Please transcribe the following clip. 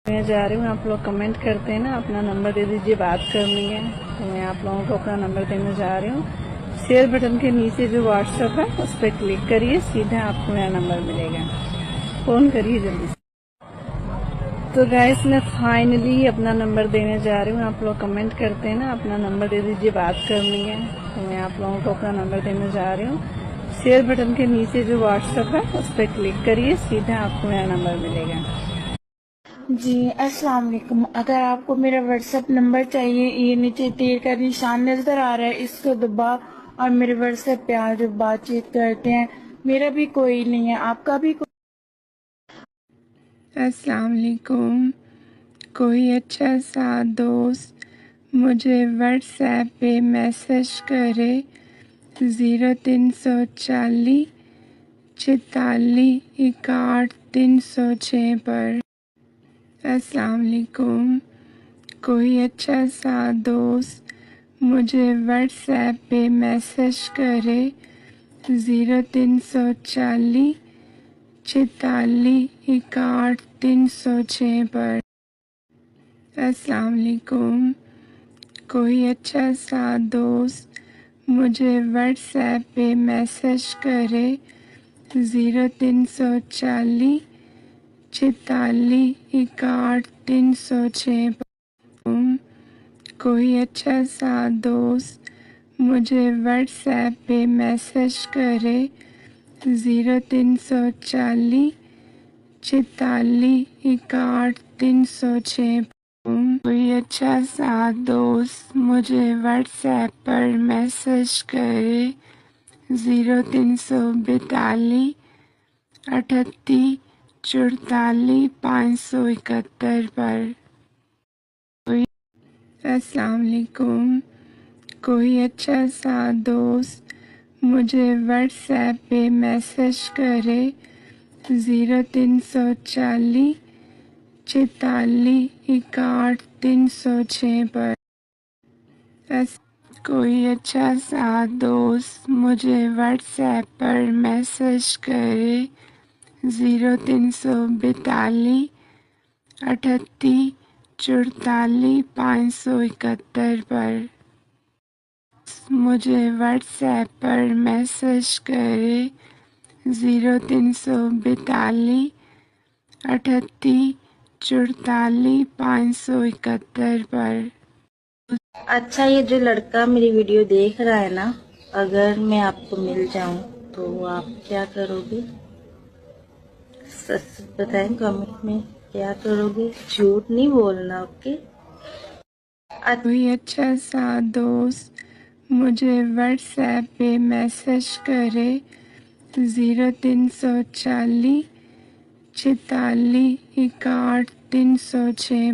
میں جا رہی ہوں. آپ لوگ کمنٹ کرتے ہیں نا اپنا نمبر دے دیجیے بات کرنی ہے تو میں آپ لوگوں کو اپنا نمبر دینے جا رہی ہوں. شیئر بٹن کے نیچے جو واٹس ایپ ہے اس پہ کلک کریے, سیدھا آپ کو میرا نمبر ملے گا, فون کریے جلدی سے. تو گائس میں فائنلی اپنا نمبر دینے جا رہی ہوں. آپ لوگ کمنٹ کرتے ہیں نا اپنا نمبر دے دیجیے بات کرنی ہے تو میں آپ لوگوں کو اپنا نمبر دینے جا رہی ہوں. شیئر بٹن کے نیچے جو واٹس ایپ ہے اس پہ کلک کریے, سیدھا آپ کو میرا نمبر ملے گا. جی السلام علیکم. اگر آپ کو میرا واٹس ایپ نمبر چاہیے, یہ نیچے تیر کا نشان نظر آ رہا ہے, اس کو دباؤ اور میرے واٹس ایپ پہ آج بات چیت کرتے ہیں. میرا بھی کوئی نہیں ہے, آپ کا بھی کوئی. السلام علیکم. کوئی اچھا سا دوست مجھے واٹس ایپ پہ میسج کرے 0340 46 61 306 پر. السلام علیکم. کوئی اچھا سا دوست مجھے واٹس ایپ پہ میسج کرے 0340 46 61 306 پر. السلام علیکم. کوئی اچھا سا دوست مجھے واٹس ایپ پہ میسج کرے 0340 46 61 306 پر. کوئی اچھا سا دوست مجھے واٹس ایپ پہ میسج کرے 0340 46 61 306 پر. کوئی اچھا سا دوست مجھے واٹس ایپ پر میسج کرے 0342 38 44 571 پر. السلام علیکم. کوئی اچھا سا دوست مجھے واٹس ایپ پہ میسج کرے 0340 46 61 306 پر. کوئی اچھا سا دوست مجھے واٹس ایپ پر میسج کرے 0342 38 44 571 پر. مجھے واٹس ایپ پر میسج کرے 0342 38 44 571 پر. اچھا, یہ جو لڑکا میری ویڈیو دیکھ رہا ہے نا, اگر میں آپ کو مل جاؤں تو آپ کیا کرو گے؟ سچ بتائیں کمنٹ میں, کیا کرو گے؟ جھوٹ نہیں بولنا, اوکے؟ کوئی اچھا سا دوست مجھے واٹس ایپ پہ میسج کرے 0340 46 61 306